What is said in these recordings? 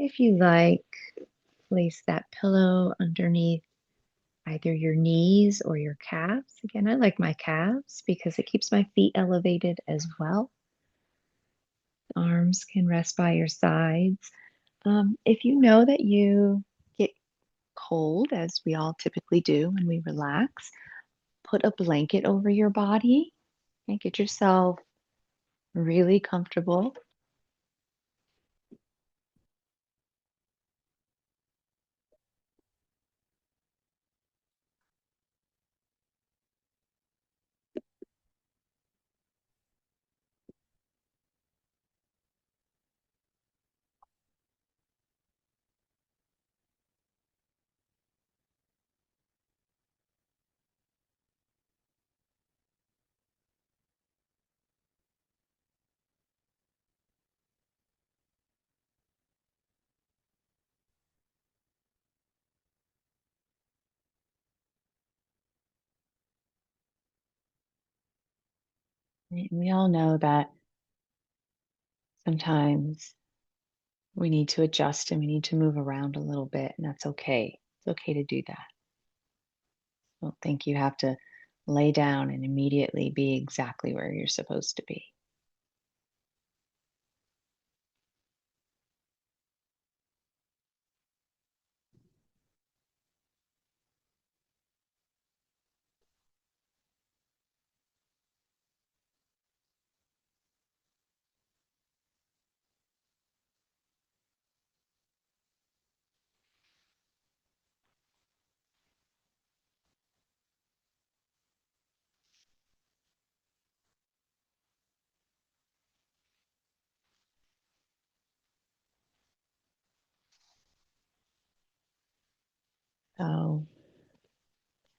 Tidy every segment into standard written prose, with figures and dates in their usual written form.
If you like, place that pillow underneath either your knees or your calves. Again, I like my calves because it keeps my feet elevated as well. Arms can rest by your sides. If you know that you get cold, as we all typically do when we relax, put a blanket over your body and get yourself really comfortable. We all know that sometimes we need to adjust and we need to move around a little bit, and that's okay. It's okay to do that. Don't think you have to lay down and immediately be exactly where you're supposed to be. So,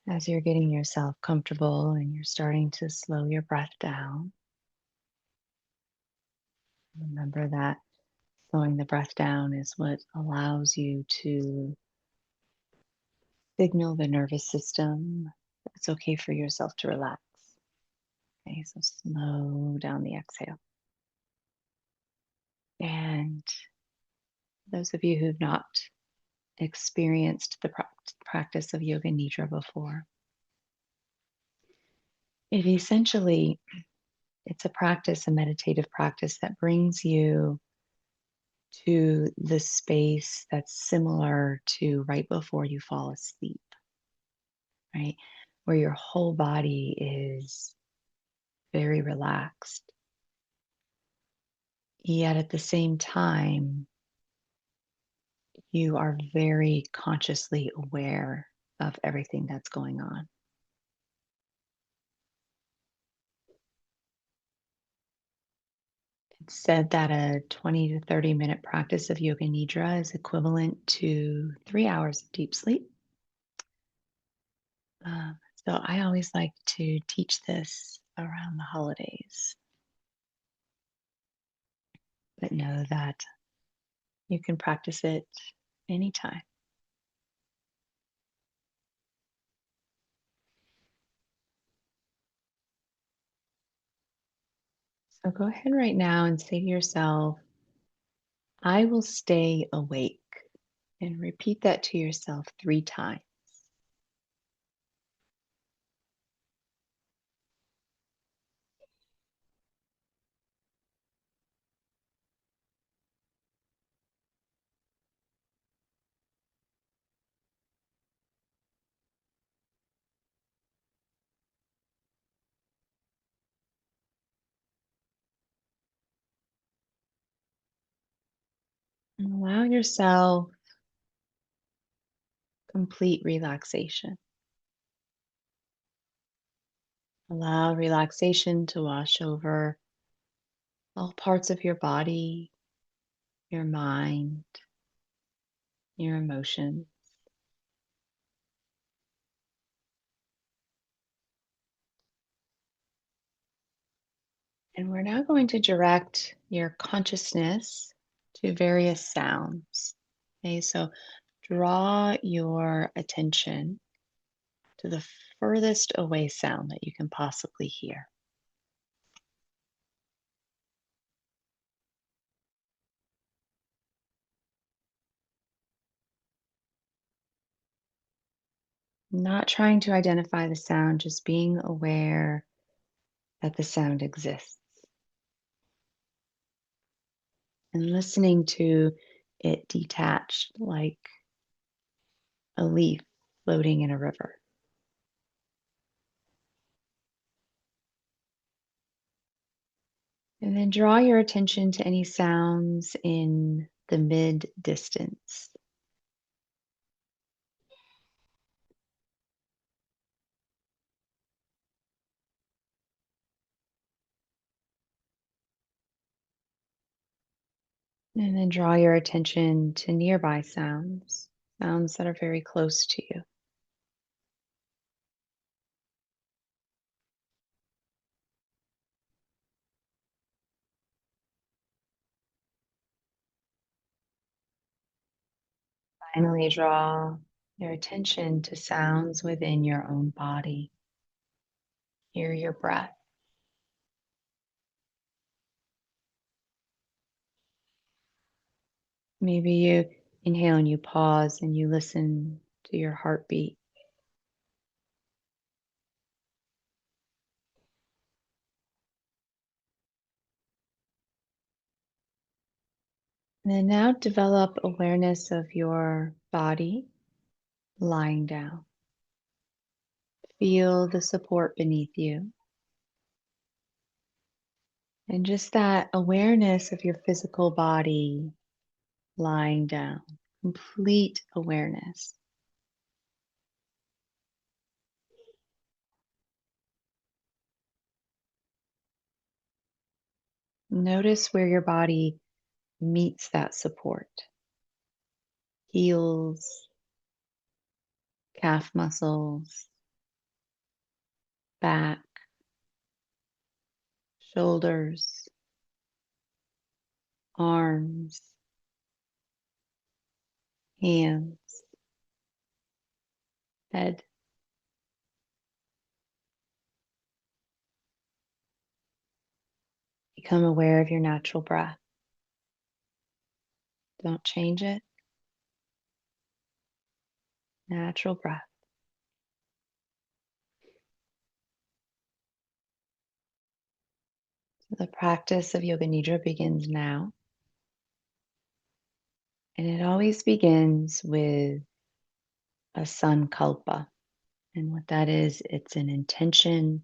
as you're getting yourself comfortable and you're starting to slow your breath down, remember that slowing the breath down is what allows you to signal the nervous system that it's okay for yourself to relax. Okay, so slow down the exhale. And those of you who've not experienced the practice of Yoga Nidra before, it essentially it's a practice, a meditative practice that brings you to the space that's similar to right before you fall asleep, right? Where your whole body is very relaxed. Yet at the same time, you are very consciously aware of everything that's going on. It's said that a 20 to 30-minute practice of Yoga Nidra is equivalent to 3 hours of deep sleep. Um, so I always like to teach this around the holidays, but know that you can practice it anytime. So go ahead right now and say to yourself, I will stay awake. And repeat that to yourself 3 times. And allow yourself complete relaxation. Allow relaxation to wash over all parts of your body, your mind, your emotions. And we're now going to direct your consciousness to various sounds. Okay, so draw your attention to the furthest away sound that you can possibly hear. Not trying to identify the sound, just being aware that the sound exists and listening to it detached like a leaf floating in a river. And then draw your attention to any sounds in the mid distance. And then draw your attention to nearby sounds, sounds that are very close to you. Finally, draw your attention to sounds within your own body. Hear your breath. Maybe you inhale and you pause and you listen to your heartbeat. And then now develop awareness of your body lying down. Feel the support beneath you. And just that awareness of your physical body lying down, complete awareness. Notice where your body meets that support. Heels, calf muscles, back, shoulders, arms, hands, head. Become aware of your natural breath. Don't change it. Natural breath. The practice of Yoga Nidra begins now. And it always begins with a sankalpa. And what that is, it's an intention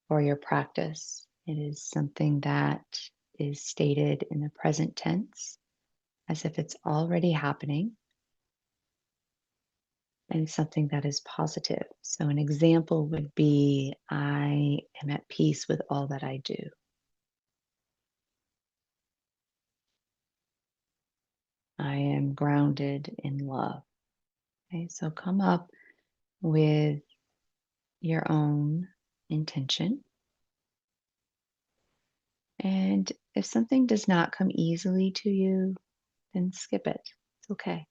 for your practice. It is something that is stated in the present tense as if it's already happening, and something that is positive. So, an example would be I am at peace with all that I do. I am grounded in love. Okay, so come up with your own intention. And if something does not come easily to you, then skip it. It's okay.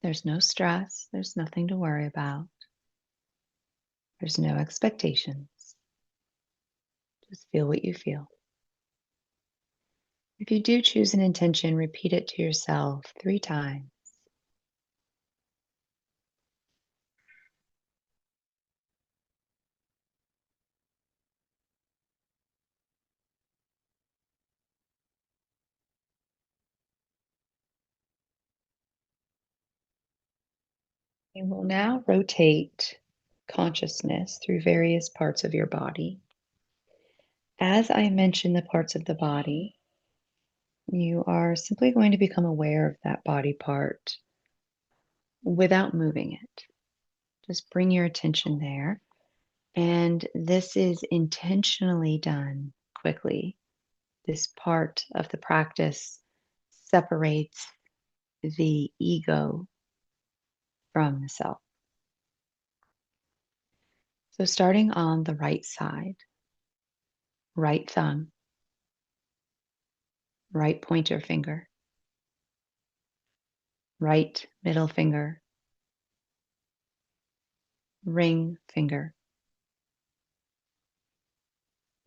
There's no stress, there's nothing to worry about, there's no expectations. Just feel what you feel. If you do choose an intention, repeat it to yourself 3 times. You will now rotate consciousness through various parts of your body. As I mention the parts of the body, you are simply going to become aware of that body part without moving it. Just bring your attention there. And this is intentionally done quickly. This part of the practice separates the ego from the self. So, starting on the right side, right thumb, right pointer finger, right middle finger, ring finger,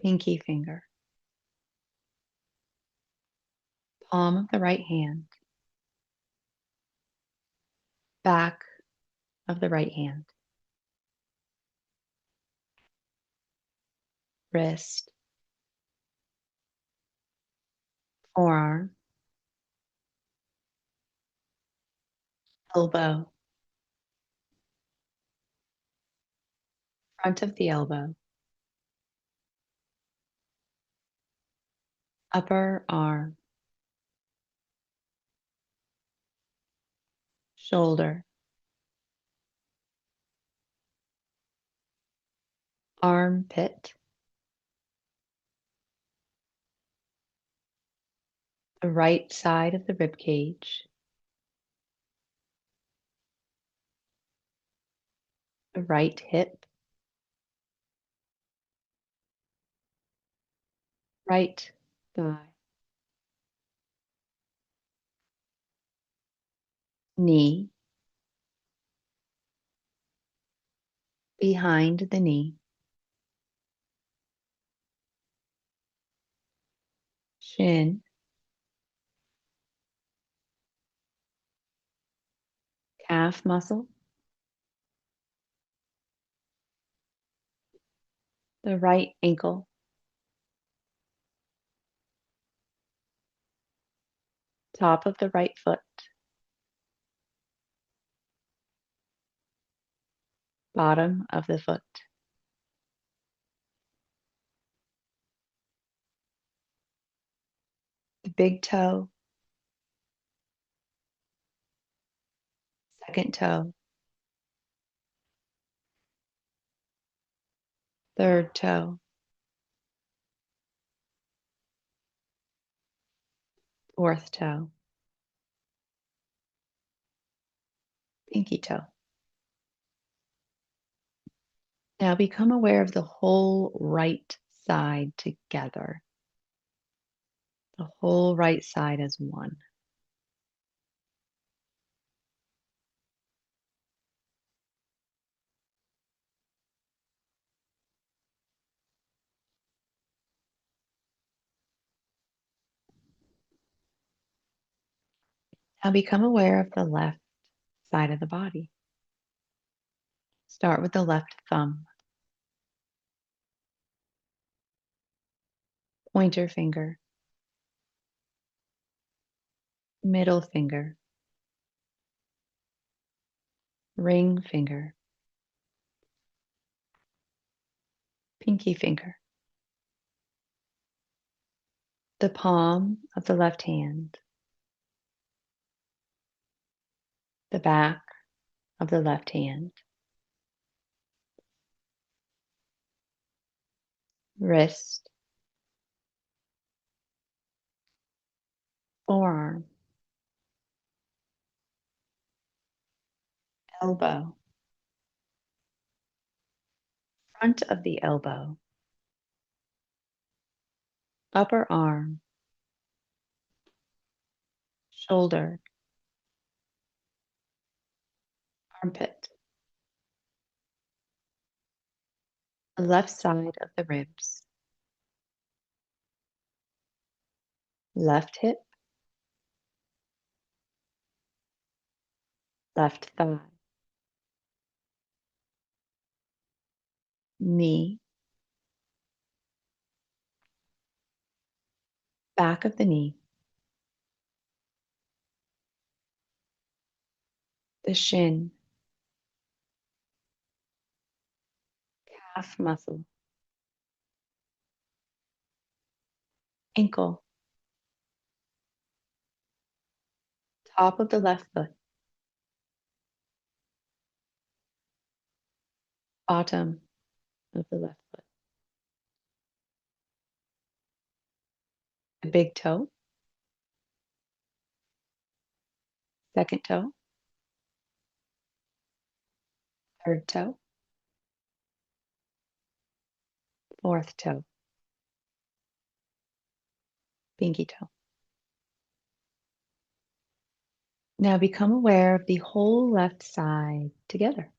pinky finger, palm of the right hand, back of the right hand, wrist, forearm, elbow, front of the elbow, upper arm, shoulder, armpit, the right side of the rib cage, the right hip, right thigh, knee, behind the knee, shin, calf muscle, the right ankle, top of the right foot, bottom of the foot, the big toe, second toe, third toe, fourth toe, pinky toe. Now become aware of the whole right side together, the whole right side as one. Now become aware of the left side of the body. Start with the left thumb, pointer finger, middle finger, ring finger, pinky finger, the palm of the left hand, the back of the left hand, wrist, forearm, elbow, front of the elbow, upper arm, shoulder, armpit, the left side of the ribs, left hip, left thigh, knee, back of the knee, the shin, calf muscle, ankle, top of the left foot, bottom of the left foot, the big toe, second toe, third toe, fourth toe, pinky toe. Now become aware of the whole left side together.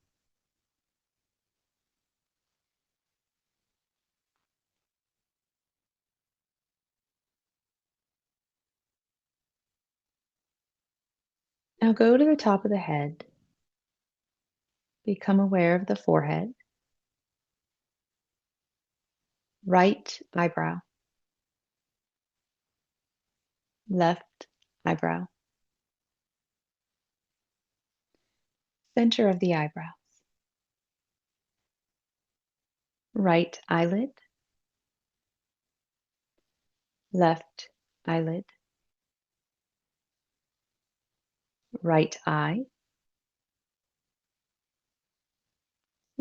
Now go to the top of the head, Become aware of the forehead, right eyebrow, left eyebrow, center of the eyebrows, right eyelid, left eyelid, right eye,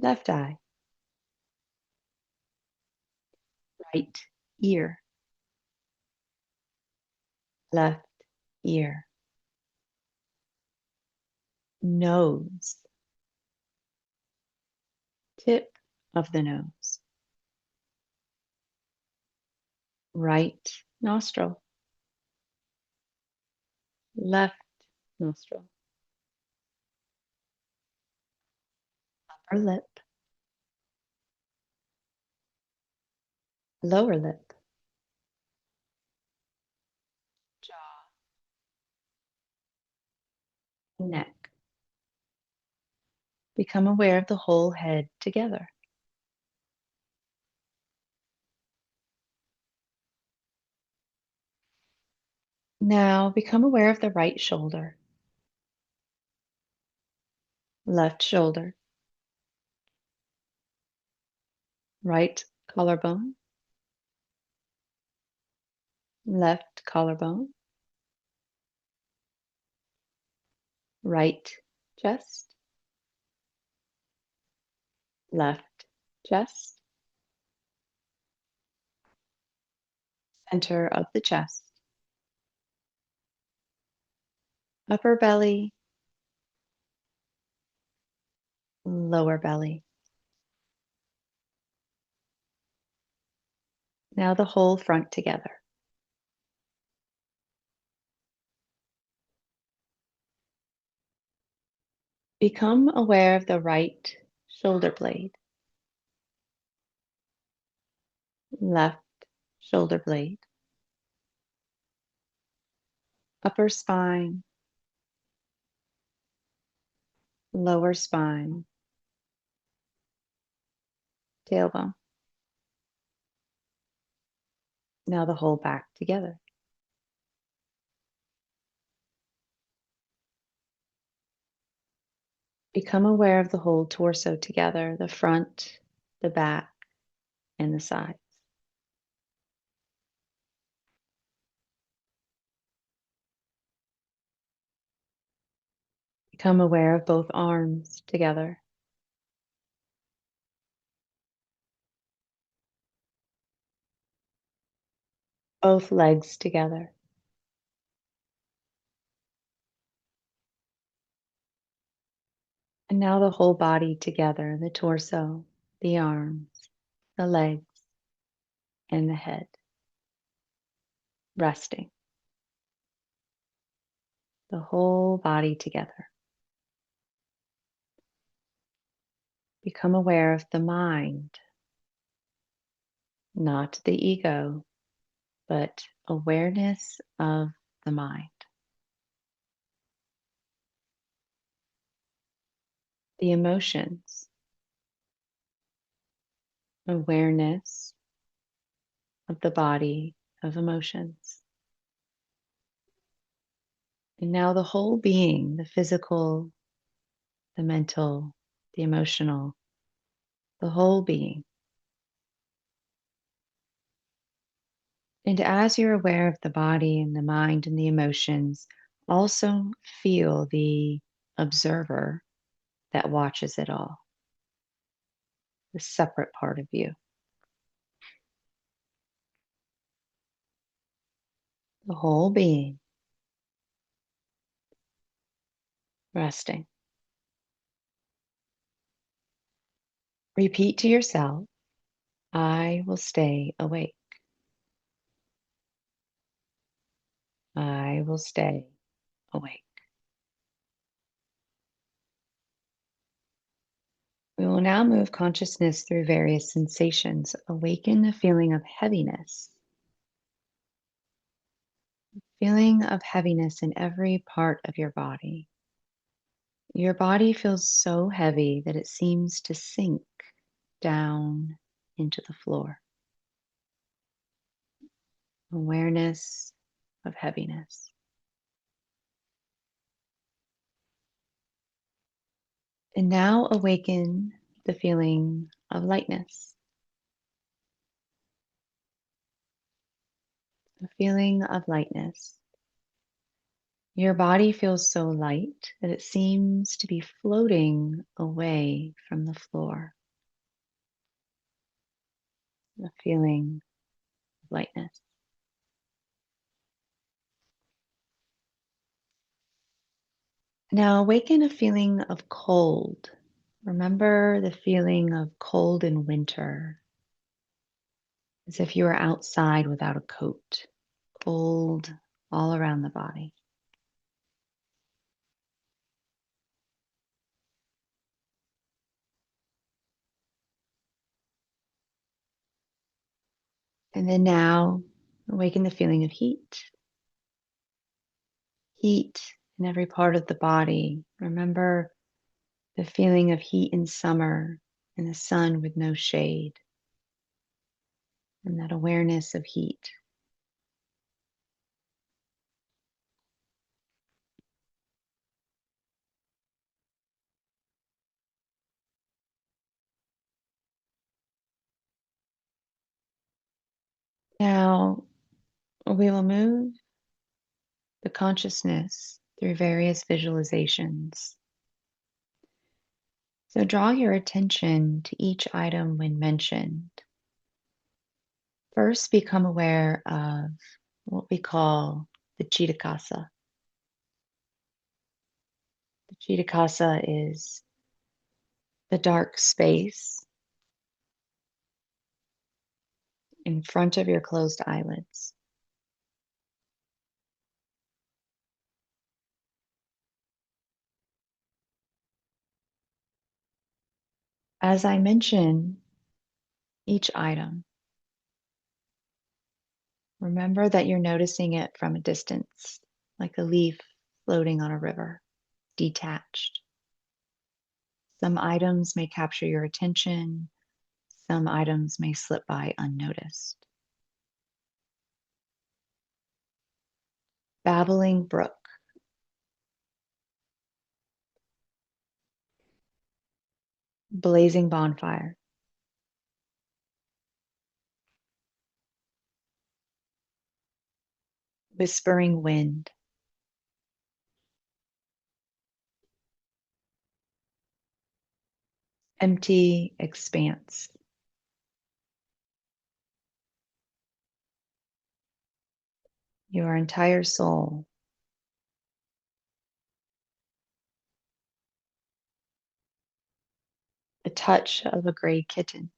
left eye, right ear, left ear, nose, tip of the nose, right nostril, left nostril, upper lip, lower lip, jaw, neck. Become aware of the whole head together. Now become aware of the right shoulder, left shoulder, right collarbone, left collarbone, right chest, left chest, center of the chest, upper belly, lower belly. Now the whole front together. Become aware of the right shoulder blade, left shoulder blade, upper spine, lower spine, tailbone. Now the whole back together. Become aware of the whole torso together, the front, the back, and the sides. Become aware of both arms together, both legs together. And now the whole body together, the torso, the arms, the legs, and the head. Resting. The whole body together. Become aware of the mind, not the ego, but awareness of the mind. The emotions, awareness of the body of emotions. And now the whole being, the physical, the mental, the emotional, the whole being. And as you're aware of the body and the mind and the emotions, also feel the observer that watches it all, the separate part of you, the whole being resting. Repeat to yourself, I will stay awake. I will stay awake. We will now move consciousness through various sensations. Awaken the feeling of heaviness. Feeling of heaviness in every part of your body. Your body feels so heavy that it seems to sink down into the floor. Awareness of heaviness. And now awaken the feeling of lightness, a feeling of lightness. Your body feels so light that it seems to be floating away from the floor, a feeling of lightness. Now awaken a feeling of cold. Remember the feeling of cold in winter, as if you were outside without a coat, cold all around the body. And then now awaken the feeling of heat, heat in every part of the body. Remember the feeling of heat in summer in the sun with no shade, and that awareness of heat. Now we will move the consciousness through various visualizations. So draw your attention to each item when mentioned. First, become aware of what we call the Chitakasa. The Chitakasa is the dark space in front of your closed eyelids. As I mention each item, remember that you're noticing it from a distance, like a leaf floating on a river, detached. Some items may capture your attention, some items may slip by unnoticed. Babbling brook, blazing bonfire, whispering wind, empty expanse, your entire soul, the touch of a gray kitten,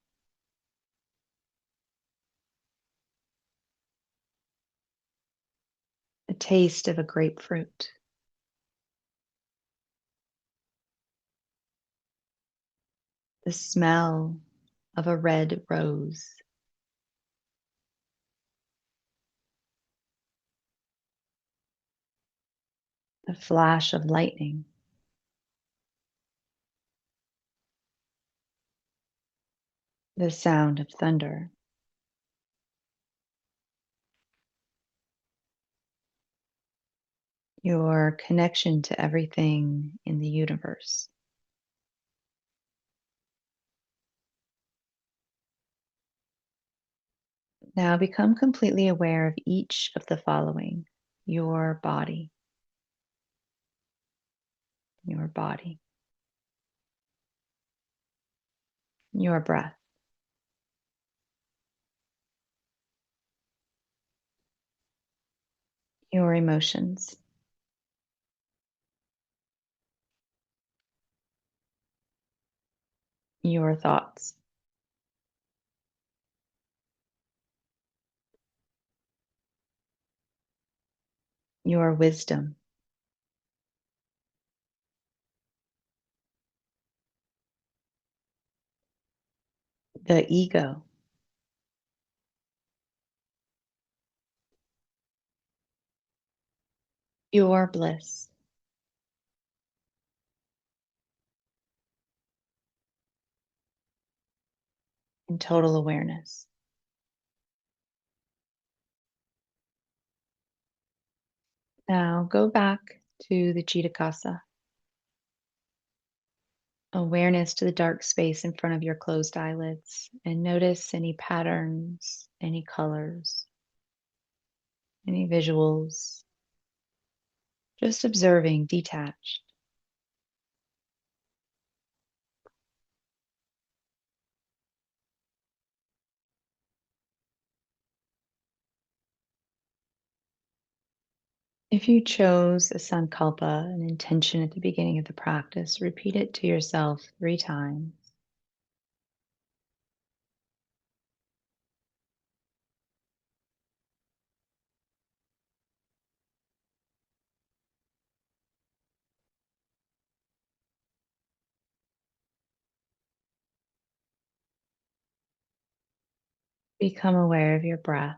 the taste of a grapefruit, the smell of a red rose, the flash of lightning, the sound of thunder, your connection to everything in the universe. Now become completely aware of each of the following: your body, your body, your breath, your emotions, your thoughts, your wisdom, the ego, your bliss, in total awareness. Now go back to the Chitakasa, awareness to the dark space in front of your closed eyelids, and notice any patterns, any colors, any visuals, just observing detached. If you chose a sankalpa, an intention at the beginning of the practice, repeat it to yourself 3 times. Become aware of your breath.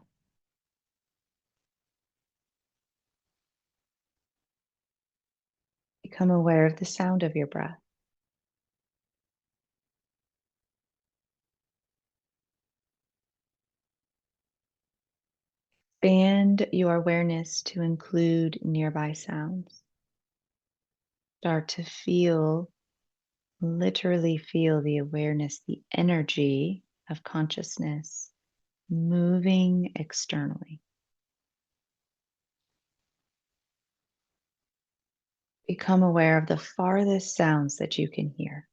Become aware of the sound of your breath. Expand your awareness to include nearby sounds. Start to feel, literally feel the awareness, the energy of consciousness moving externally. Become aware of the farthest sounds that you can hear.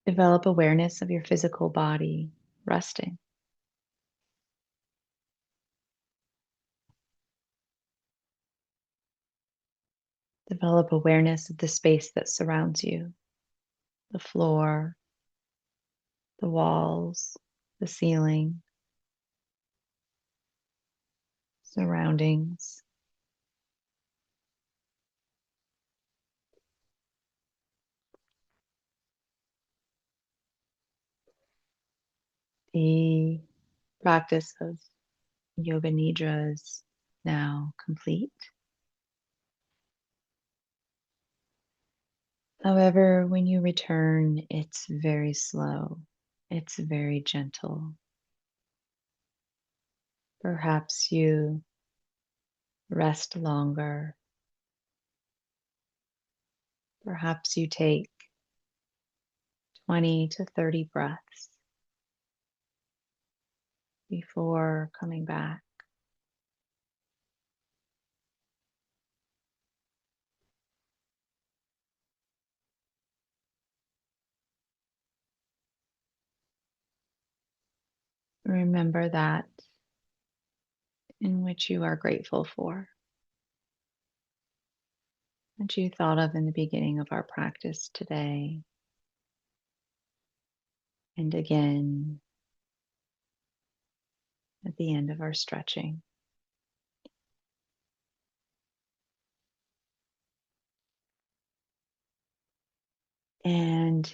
Develop awareness of your physical body resting. Develop awareness of the space that surrounds you, the floor, the walls, the ceiling, surroundings. The practice of Yoga Nidra is now complete. However, when you return, it's very slow. It's very gentle. Perhaps you rest longer. Perhaps you take 20 to 30 breaths before coming back. Remember that in which you are grateful for, that you thought of in the beginning of our practice today, and again at the end of our stretching. And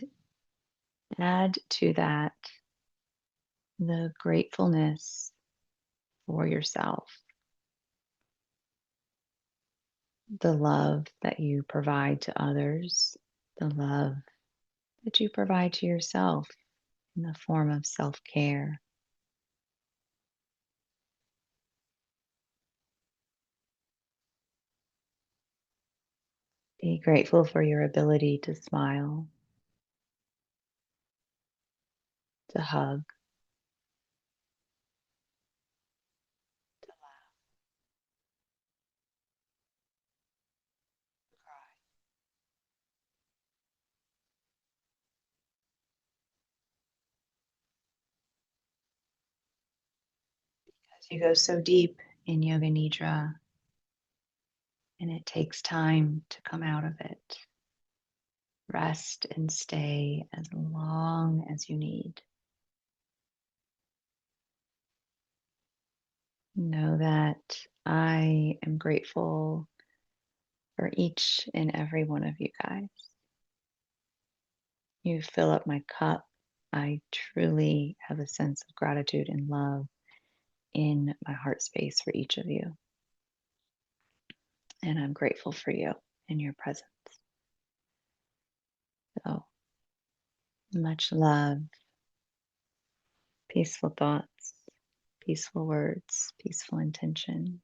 add to that the gratefulness for yourself, the love that you provide to others, the love that you provide to yourself in the form of self care. Be grateful for your ability to smile, to hug, as you go so deep in Yoga Nidra, and it takes time to come out of it. Rest and stay as long as you need. Know that I am grateful for each and every one of you guys. You fill up my cup. I truly have a sense of gratitude and love in my heart space for each of you. And I'm grateful for you and your presence. So much love, peaceful thoughts, peaceful words, peaceful intention.